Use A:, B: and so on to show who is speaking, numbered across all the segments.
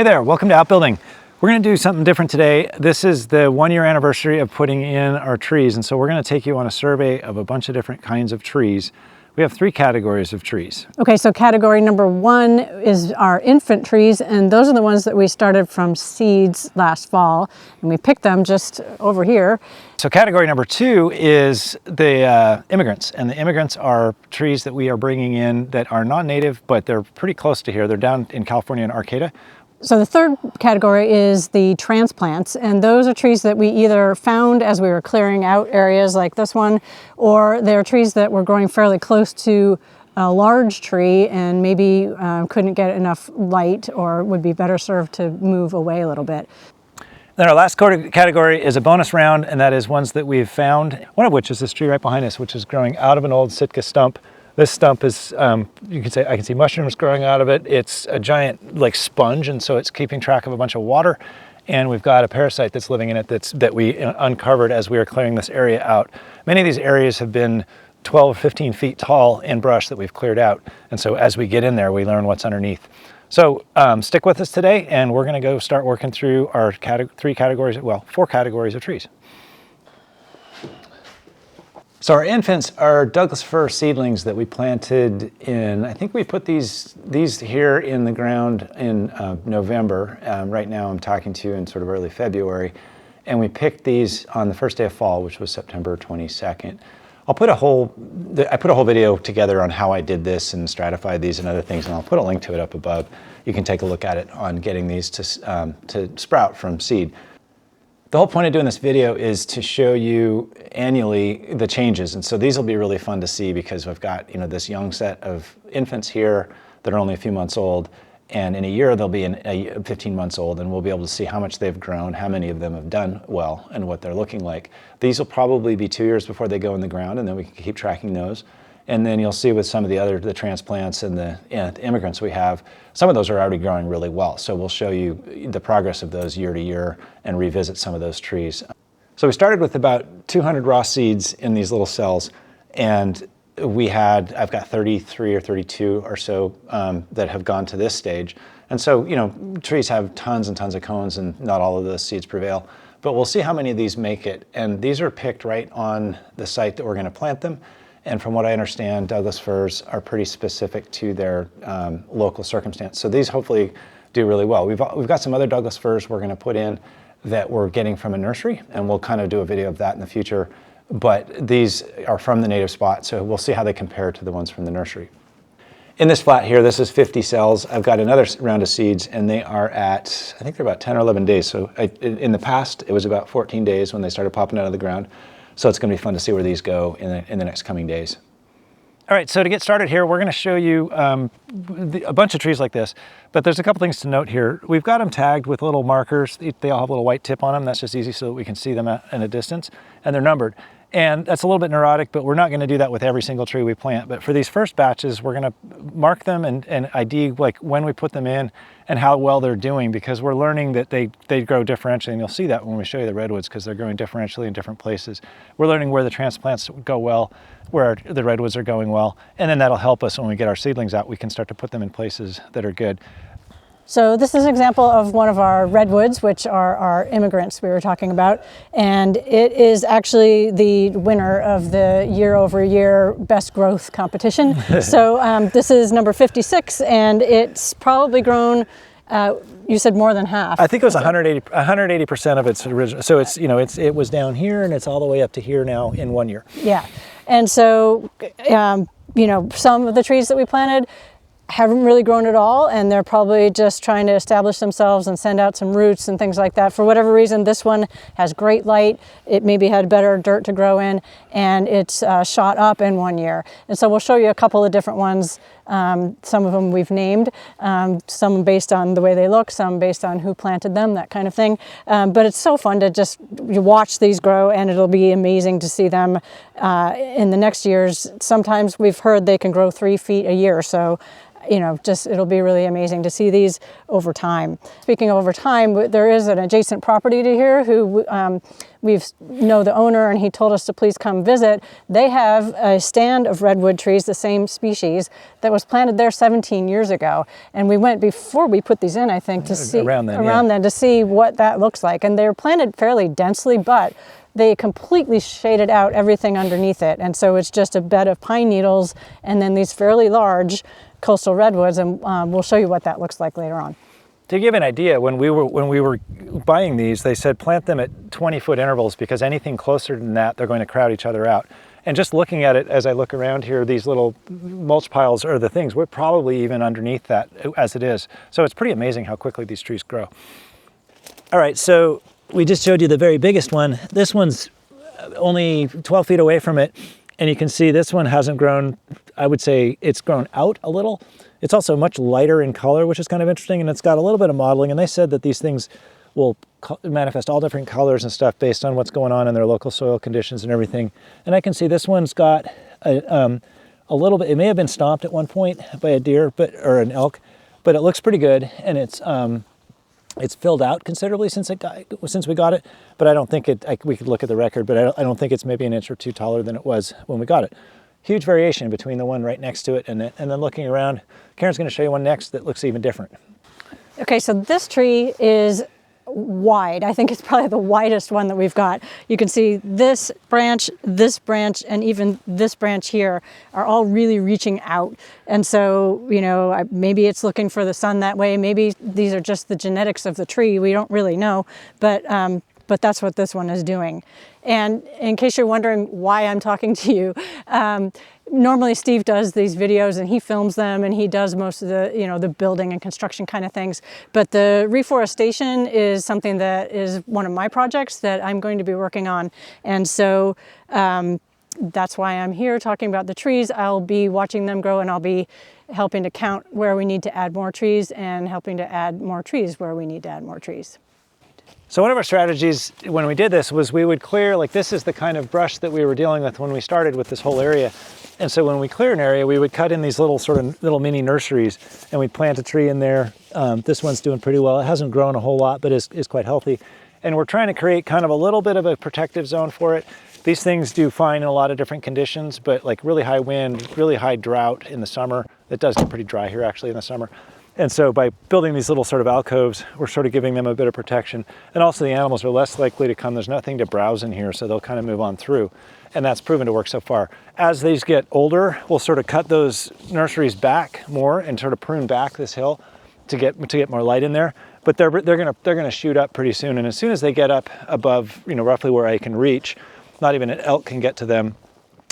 A: Hey there, welcome to Outbuilding. We're going to do something different today. This is the 1-year anniversary of putting in our trees, and so we're going to take you on a survey of a bunch of different kinds of trees. We have 3 categories of trees.
B: Okay, so category number 1 is our infant trees, and those are the ones that we started from seeds last fall, and we picked them just over here.
A: So category number 2 is the immigrants, and the immigrants are trees that we are bringing in that are non-native, but they're pretty close to here. They're down in California in Arcata.
B: So the third category is the transplants, and those are trees that we either found as we were clearing out areas like this one, or they're trees that were growing fairly close to a large tree and maybe couldn't get enough light or would be better served to move away a little bit.
A: Then our last category is a bonus round, and that is ones that we've found, one of which is this tree right behind us, which is growing out of an old Sitka stump. This stump is, you can say, I can see mushrooms growing out of it. It's a giant like sponge, and so it's keeping track of a bunch of water. And we've got a parasite that's living in it that we uncovered as we were clearing this area out. Many of these areas have been 12 or 15 feet tall in brush that we've cleared out. And so as we get in there, we learn what's underneath. So stick with us today, and we're going to go start working through our 4 categories of trees. So our infants are Douglas fir seedlings that we planted in, I think we put these here in the ground in November. Right now I'm talking to you in sort of early February. And we picked these on the first day of fall, which was September 22nd. I put a whole video together on how I did this and stratified these and other things, and I'll put a link to it up above. You can take a look at it on getting these to sprout from seed. The whole point of doing this video is to show you annually the changes, and so these will be really fun to see because we've got this young set of infants here that are only a few months old, and in a year they'll be 15 months old, and we'll be able to see how much they've grown, how many of them have done well, and what they're looking like. These will probably be 2 years before they go in the ground, and then we can keep tracking those. And then you'll see with some of the transplants and the immigrants we have, some of those are already growing really well. So we'll show you the progress of those year to year and revisit some of those trees. So we started with about 200 raw seeds in these little cells, and I've got 33 or 32 or so that have gone to this stage. And so, trees have tons and tons of cones, and not all of those seeds prevail. But we'll see how many of these make it. And these are picked right on the site that we're going to plant them. And from what I understand, Douglas firs are pretty specific to their local circumstance. So these hopefully do really well. We've got some other Douglas firs we're going to put in that we're getting from a nursery, and we'll kind of do a video of that in the future. But these are from the native spot, so we'll see how they compare to the ones from the nursery. In this flat here, this is 50 cells. I've got another round of seeds, and they are at, I think they're about 10 or 11 days. So in the past, it was about 14 days when they started popping out of the ground. So it's going to be fun to see where these go in the next coming days. All right, so to get started here, we're going to show you a bunch of trees like this, but there's a couple things to note here. We've got them tagged with little markers. They all have a little white tip on them. That's just easy so that we can see them in a distance, and they're numbered. And that's a little bit neurotic, but we're not going to do that with every single tree we plant. But for these first batches, we're going to mark them and ID like when we put them in and how well they're doing, because we're learning that they grow differentially. And you'll see that when we show you the redwoods, because they're growing differentially in different places. We're learning where the transplants go well, where the redwoods are going well. And then that'll help us when we get our seedlings out. We can start to put them in places that are good.
B: So this is an example of one of our redwoods, which are our immigrants we were talking about. And it is actually the winner of the year-over-year best growth competition. So this is number 56, and it's probably grown, you said more than half.
A: I think it was 180% of its original. So it's, it was down here, and it's all the way up to here now in 1 year.
B: Yeah. And so, some of the trees that we planted haven't really grown at all, and they're probably just trying to establish themselves and send out some roots and things like that. For whatever reason, this one has great light. It maybe had better dirt to grow in, and it's shot up in 1 year. And so we'll show you a couple of different ones. Some of them we've named, some based on the way they look, some based on who planted them, that kind of thing. But it's so fun to just watch these grow, and it'll be amazing to see them in the next years. Sometimes we've heard they can grow 3 feet a year, so it'll be really amazing to see these over time. Speaking of over time, there is an adjacent property to here who we know the owner and he told us to please come visit. They have a stand of redwood trees, the same species, that was planted there 17 years ago. And we went before we put these in, I think, to see
A: around then
B: to see what that looks like. And they're planted fairly densely, but they completely shaded out everything underneath it. And so it's just a bed of pine needles and then these fairly large coastal redwoods. And we'll show you what that looks like later on.
A: To give an idea, when we were buying these, they said plant them at 20-foot intervals because anything closer than that, they're going to crowd each other out. And just looking at it as I look around here, these little mulch piles are the things. We're probably even underneath that as it is. So it's pretty amazing how quickly these trees grow. All right, so we just showed you the very biggest one. This one's only 12 feet away from it. And you can see this one hasn't grown. I would say it's grown out a little. It's also much lighter in color, which is kind of interesting. And it's got a little bit of modeling. And they said that these things will manifest all different colors and stuff based on what's going on in their local soil conditions and everything. And I can see this one's got a little bit, it may have been stomped at one point by a deer or an elk, but it looks pretty good. And it's filled out considerably since we got it, but I don't think we could look at the record, but I don't think it's maybe an inch or two taller than it was when we got it. Huge variation between the one right next to it and then looking around. Karen's going to show you one next that looks even different.
B: Okay, so this tree is wide. I think it's probably the widest one that we've got. You can see this branch, and even this branch here are all really reaching out. And so, you know, maybe it's looking for the sun that way. Maybe these are just the genetics of the tree. We don't really know, but that's what this one is doing. And in case you're wondering why I'm talking to you, normally Steve does these videos and he films them and he does most of the, you know, the building and construction kind of things. But the reforestation is something that is one of my projects that I'm going to be working on. And so that's why I'm here talking about the trees. I'll be watching them grow and I'll be helping to count where we need to add more trees and helping to add more trees where we need to add more trees.
A: So one of our strategies when we did this was we would clear, like this is the kind of brush that we were dealing with when we started with this whole area. And so when we clear an area, we would cut in these little mini nurseries and we'd plant a tree in there. This one's doing pretty well. It hasn't grown a whole lot, but is quite healthy. And we're trying to create kind of a little bit of a protective zone for it. These things do fine in a lot of different conditions, but like really high wind, really high drought in the summer. It does get pretty dry here actually in the summer. And so by building these little sort of alcoves, we're sort of giving them a bit of protection. And also the animals are less likely to come. There's nothing to browse in here, so they'll kind of move on through. And that's proven to work so far. As these get older, we'll sort of cut those nurseries back more and sort of prune back this hill to get more light in there. But they're gonna shoot up pretty soon. And as soon as they get up above, you know, roughly where I can reach, not even an elk can get to them.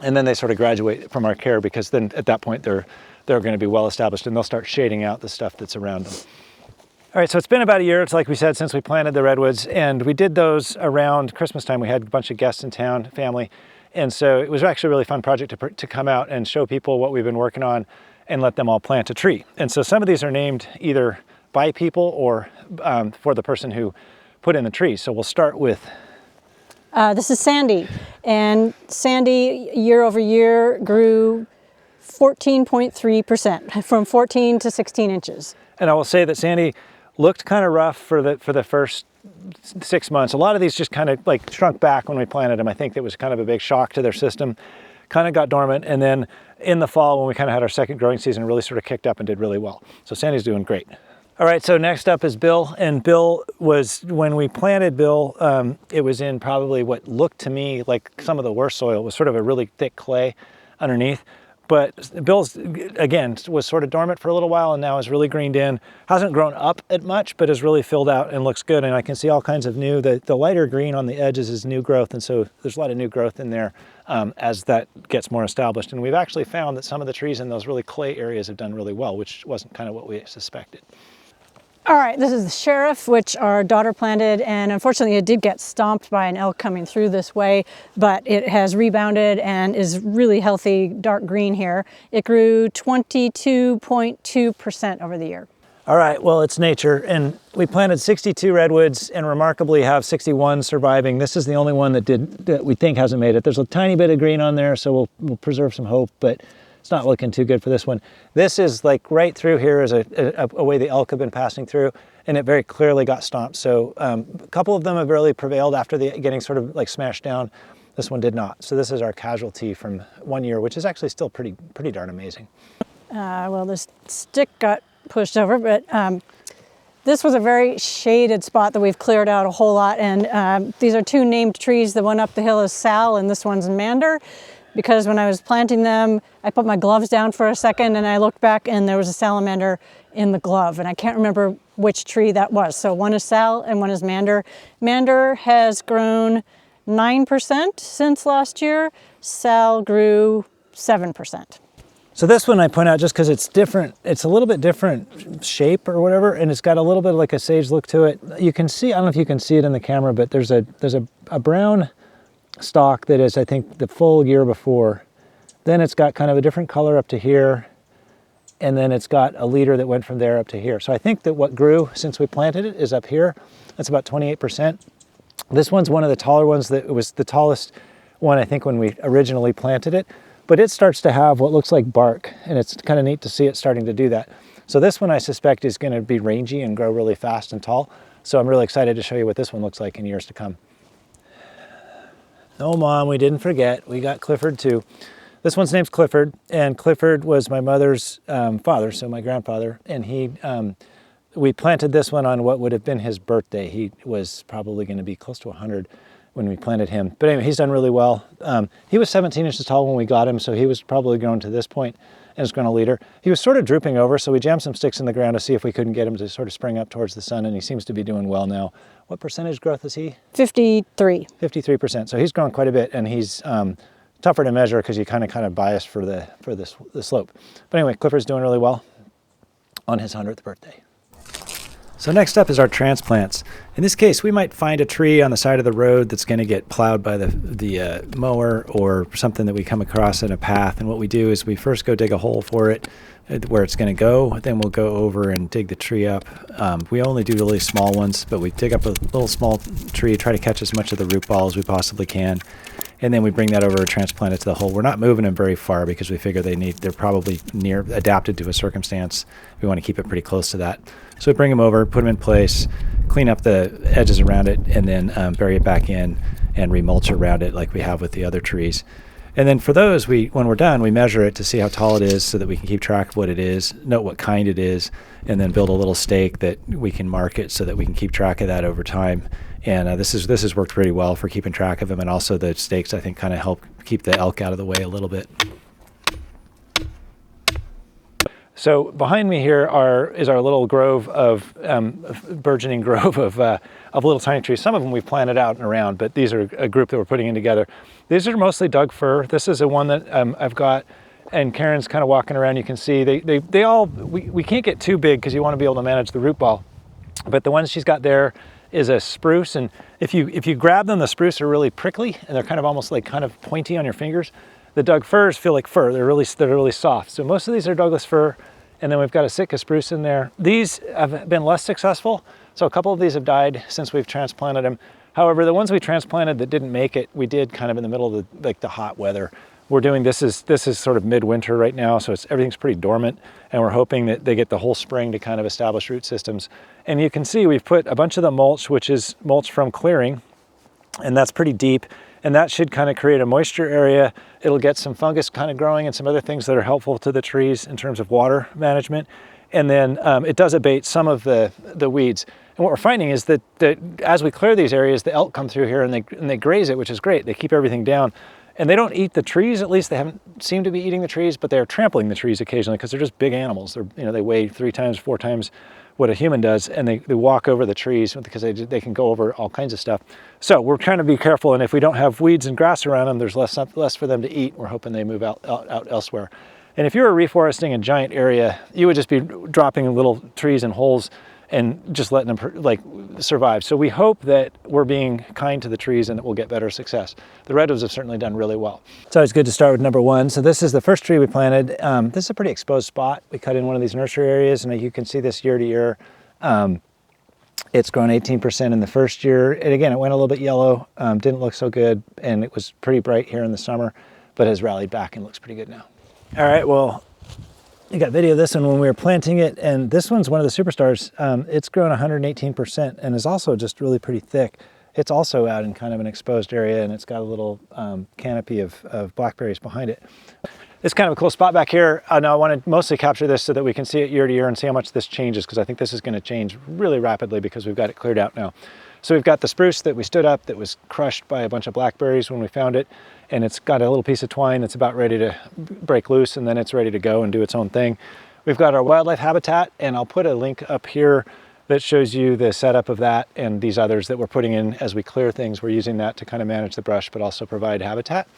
A: And then they sort of graduate from our care because then at that point they're going to be well established and they'll start shading out the stuff that's around them. All right, so it's been about a year, it's like we said, since we planted the redwoods, and we did those around Christmas time. We had a bunch of guests in town, family, and so it was actually a really fun project to come out and show people what we've been working on and let them all plant a tree. And so some of these are named either by people or for the person who put in the tree. So we'll start with...
B: this is Sandy, and Sandy year over year grew 14.3%, from 14 to 16 inches.
A: And I will say that Sandy looked kind of rough for the first 6 months. A lot of these just kind of like shrunk back when we planted them. I think it was kind of a big shock to their system, kind of got dormant. And then in the fall, when we kind of had our second growing season, really sort of kicked up and did really well. So Sandy's doing great. All right, so next up is Bill. And Bill was, when we planted Bill, it was in probably what looked to me like some of the worst soil. It was sort of a really thick clay underneath. But Bill's, again, was sort of dormant for a little while and now is really greened in. Hasn't grown up at much, but is really filled out and looks good. And I can see all kinds of new, the lighter green on the edges is new growth. And so there's a lot of new growth in there as that gets more established. And we've actually found that some of the trees in those really clay areas have done really well, which wasn't kind of what we suspected.
B: All right, this is the Sheriff, which our daughter planted, and unfortunately it did get stomped by an elk coming through this way, but it has rebounded and is really healthy, dark green here. It grew 22.2% over the year.
A: All right, well, it's nature, and we planted 62 redwoods and remarkably have 61 surviving. This is the only one that we think hasn't made it. There's a tiny bit of green on there, so we'll preserve some hope, but it's not looking too good for this one. This is like right through here is a way the elk have been passing through, and it very clearly got stomped. So a couple of them have really prevailed after getting sort of like smashed down. This one did not. So this is our casualty from 1 year, which is actually still pretty darn amazing.
B: Well, this stick got pushed over, but this was a very shaded spot that we've cleared out a whole lot. And these are two named trees. The one up the hill is Sal, and this one's Mander. Because when I was planting them, I put my gloves down for a second and I looked back and there was a salamander in the glove. And I can't remember which tree that was. So one is Sal and one is Mander. Mander has grown 9% since last year. Sal grew 7%.
A: So this one I point out just because it's different. It's a little bit different shape or whatever, and it's got a little bit of like a sage look to it. You can see, I don't know if you can see it in the camera, but there's a brown stalk that is, I think, the full year before. Then it's got kind of a different color up to here, and then it's got a leader that went from there up to here. So I think that what grew since we planted it is up here. That's about 28%. This one's one of the taller ones. That was the tallest one, I think, when we originally planted it. But it starts to have what looks like bark, and it's kind of neat to see it starting to do that. So this one I suspect is going to be rangy and grow really fast and tall. So I'm really excited to show you what this one looks like in years to come. Oh, Mom, we didn't forget. We got Clifford too. This one's name's Clifford, and Clifford was my mother's father, so my grandfather, and we planted this one on what would have been his birthday. He was probably going to be close to 100 when we planted him. But anyway, he's done really well. He was 17 inches tall when we got him, so he was probably grown to this point and has grown a leader. He was sort of drooping over, so we jammed some sticks in the ground to see if we couldn't get him to sort of spring up towards the sun, and he seems to be doing well now. What percentage growth is he?
B: 53.
A: 53%. So he's grown quite a bit, and he's tougher to measure because you kind of bias for the slope. But anyway, Clifford's doing really well on his 100th birthday. So next up is our transplants. In this case, we might find a tree on the side of the road that's going to get plowed by the mower, or something that we come across in a path. And what we do is we first go dig a hole for it where it's going to go. Then we'll go over and dig the tree up. We only do really small ones, but we dig up a little small tree, try to catch as much of the root ball as we possibly can. And then we bring that over and transplant it to the hole. We're not moving them very far because we figure they're probably adapted to a circumstance. We want to keep it pretty close to that. So we bring them over, put them in place, clean up the edges around it, and then bury it back in and remulch around it like we have with the other trees. And then for those, when we're done, we measure it to see how tall it is so that we can keep track of what it is, note what kind it is, and then build a little stake that we can mark it so that we can keep track of that over time. And this has worked pretty well for keeping track of them, and also the stakes, I think, kind of help keep the elk out of the way a little bit. So behind me here is our little grove of burgeoning grove of little tiny trees. Some of them we've planted out and around, but these are a group that we're putting in together. These are mostly Doug fir. This is a one that I've got, and Karen's kind of walking around. You can see we can't get too big because you want to be able to manage the root ball. But the ones she's got there is a spruce, and if you grab them, the spruce are really prickly and they're kind of almost like kind of pointy on your fingers. The Doug firs feel like fir. They're really soft. So most of these are Douglas fir, and then we've got a Sitka spruce in there. These have been less successful, so a couple of these have died since we've transplanted them. However, the ones we transplanted that didn't make it, we did kind of in the middle of the hot weather. We're doing this is sort of midwinter right now, so everything's pretty dormant, and we're hoping that they get the whole spring to kind of establish root systems. And you can see we've put a bunch of the mulch, which is mulch from clearing, and that's pretty deep, and that should kind of create a moisture area. It'll get some fungus kind of growing and some other things that are helpful to the trees in terms of water management. And then it does abate some of the weeds. And what we're finding is that as we clear these areas, the elk come through here and they graze it, which is great. They keep everything down. And they don't eat the trees, at least they haven't seemed to be eating the trees, but they're trampling the trees occasionally because they're just big animals. They weigh 3 times, 4 times what a human does, and they walk over the trees because they can go over all kinds of stuff. So we're trying to be careful, and if we don't have weeds and grass around them, there's less for them to eat. We're hoping they move out elsewhere. And if you were reforesting a giant area, you would just be dropping little trees in holes and just letting them survive. So we hope that we're being kind to the trees and that we'll get better success. The redwoods have certainly done really well. It's always good to start with number 1. So this is the first tree we planted. This is a pretty exposed spot. We cut in one of these nursery areas, and you can see this year to year. It's grown 18% in the first year. And again, it went a little bit yellow, didn't look so good, and it was pretty bright here in the summer, but has rallied back and looks pretty good now. All right, well, you got video of this one when we were planting it, and this one's one of the superstars. It's grown 118% and is also just really pretty thick. It's also out in kind of an exposed area, and it's got a little canopy of blackberries behind it. It's kind of a cool spot back here. Now I want to mostly capture this so that we can see it year to year and see how much this changes, because I think this is going to change really rapidly because we've got it cleared out now. So we've got the spruce that we stood up that was crushed by a bunch of blackberries when we found it, and it's got a little piece of twine that's about ready to break loose, and then it's ready to go and do its own thing. We've got our wildlife habitat, and I'll put a link up here that shows you the setup of that and these others that we're putting in as we clear things. We're using that to kind of manage the brush, but also provide habitat.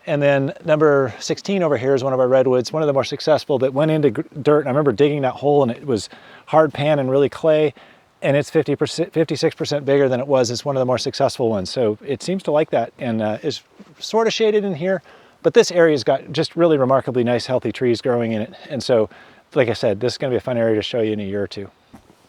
A: And then number 16 over here is one of our redwoods, one of the more successful that went into dirt. And I remember digging that hole, and it was hard pan and really clay, and it's 56% bigger than it was. It's one of the more successful ones. So it seems to like that, and is sort of shaded in here, but this area's got just really remarkably nice, healthy trees growing in it. And so, like I said, this is gonna be a fun area to show you in a year or two.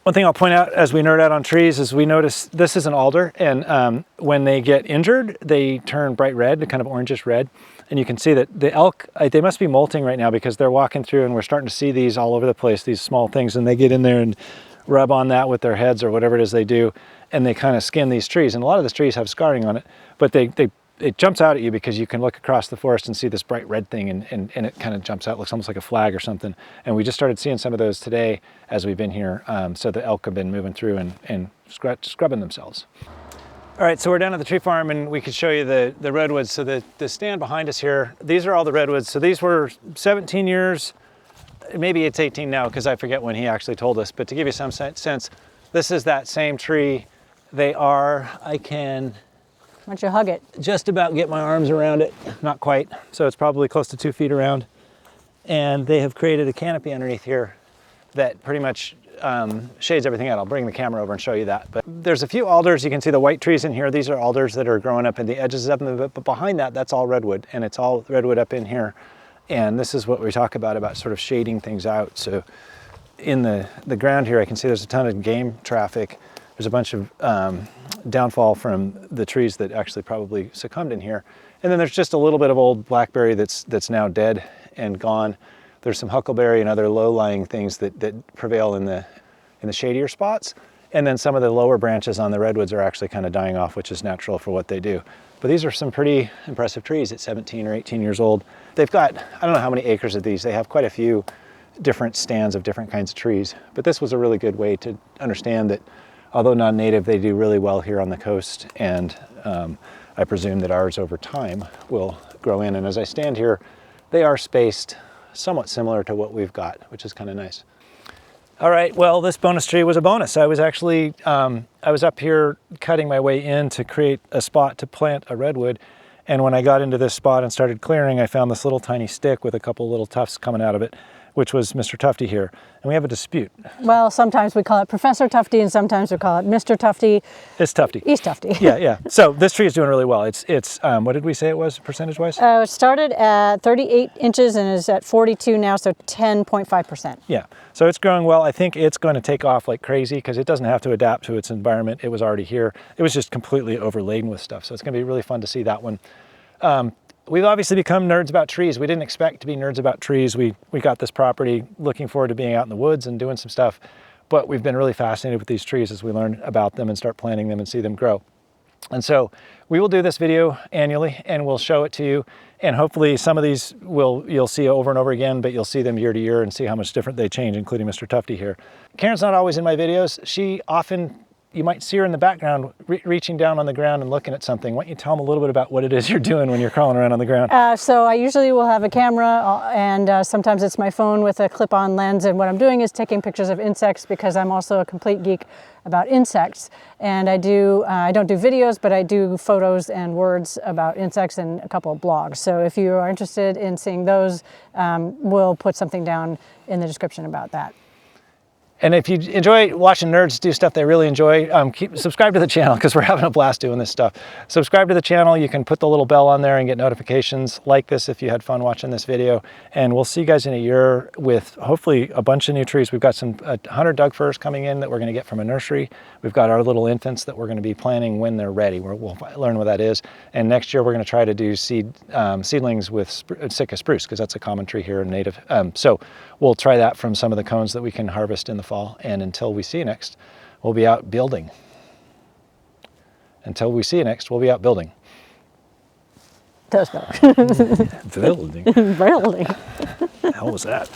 A: One thing I'll point out as we nerd out on trees is we notice this is an alder, and when they get injured, they turn bright red, kind of orangish red. And you can see that the elk, they must be molting right now because they're walking through, and we're starting to see these all over the place, these small things, and they get in there and rub on that with their heads or whatever it is they do, and they kind of skin these trees. And a lot of the trees have scarring on it, but it jumps out at you because you can look across the forest and see this bright red thing, and it kind of jumps out, looks almost like a flag or something. And we just started seeing some of those today as we've been here. So the elk have been moving through and scrubbing themselves. All right, so we're down at the tree farm, and we could show you the redwoods. So the stand behind us here, these are all the redwoods. So these were 17 years, maybe it's 18 now because I forget when he actually told us, but to give you some sense, this is that same tree. They are, I can...
B: Why don't you hug it?
A: Just about get my arms around it, not quite. So it's probably close to 2 feet around. And they have created a canopy underneath here that pretty much shades everything out. I'll bring the camera over and show you that. But there's a few alders. You can see the white trees in here. These are alders that are growing up in the edges of them, but behind that, that's all redwood, and it's all redwood up in here. And this is what we talk about sort of shading things out. So in the ground here, I can see there's a ton of game traffic. There's a bunch of downfall from the trees that actually probably succumbed in here. And then there's just a little bit of old blackberry that's now dead and gone. There's some huckleberry and other low-lying things that prevail in the shadier spots. And then some of the lower branches on the redwoods are actually kind of dying off, which is natural for what they do. But these are some pretty impressive trees at 17 or 18 years old. They've got, I don't know how many acres of these. They have quite a few different stands of different kinds of trees. But this was a really good way to understand that although non-native, they do really well here on the coast. And I presume that ours over time will grow in. And as I stand here, they are spaced somewhat similar to what we've got, which is kind of nice. All right, well, this bonus tree was a bonus. I was actually, I was up here cutting my way in to create a spot to plant a redwood. And when I got into this spot and started clearing, I found this little tiny stick with a couple little tufts coming out of it, which was Mr. Tufty here. And we have a dispute.
B: Well, sometimes we call it Professor Tufty, and sometimes we call it Mr. Tufty.
A: It's Tufty.
B: He's Tufty.
A: Yeah. So this tree is doing really well. It's what did we say it was percentage-wise?
B: It started at 38 inches and is at 42 now, so 10.5%.
A: Yeah, so it's growing well. I think it's going to take off like crazy because it doesn't have to adapt to its environment. It was already here. It was just completely overladen with stuff. So it's going to be really fun to see that one. We've obviously become nerds about trees. We didn't expect to be nerds about trees. We got this property looking forward to being out in the woods and doing some stuff, but we've been really fascinated with these trees as we learn about them and start planting them and see them grow. And so we will do this video annually, and we'll show it to you. And hopefully some of these you'll see over and over again, but you'll see them year to year and see how much different they change, including Mr. Tufty here. Karen's not always in my videos. She often, you might see her in the background reaching down on the ground and looking at something. Why don't you tell them a little bit about what it is you're doing when you're crawling around on the ground?
B: So I usually will have a camera, and sometimes it's my phone with a clip-on lens, and what I'm doing is taking pictures of insects because I'm also a complete geek about insects. And I don't do videos, but I do photos and words about insects and a couple of blogs. So if you are interested in seeing those, we'll put something down in the description about that.
A: And if you enjoy watching nerds do stuff they really enjoy, subscribe to the channel because we're having a blast doing this stuff. Subscribe to the channel. You can put the little bell on there and get notifications like this if you had fun watching this video. And we'll see you guys in a year with hopefully a bunch of new trees. We've got some 100 Doug firs coming in that we're going to get from a nursery. We've got our little infants that we're going to be planting when they're ready. We'll learn what that is. And next year we're going to try to do seedlings with Sitka spruce because that's a common tree here in native. So we'll try that from some of the cones that we can harvest in the fall. And until we see you next, we'll be out building. Until we see you next, we'll be out building.
B: That was better.
A: Building.
B: Building.
A: How was that?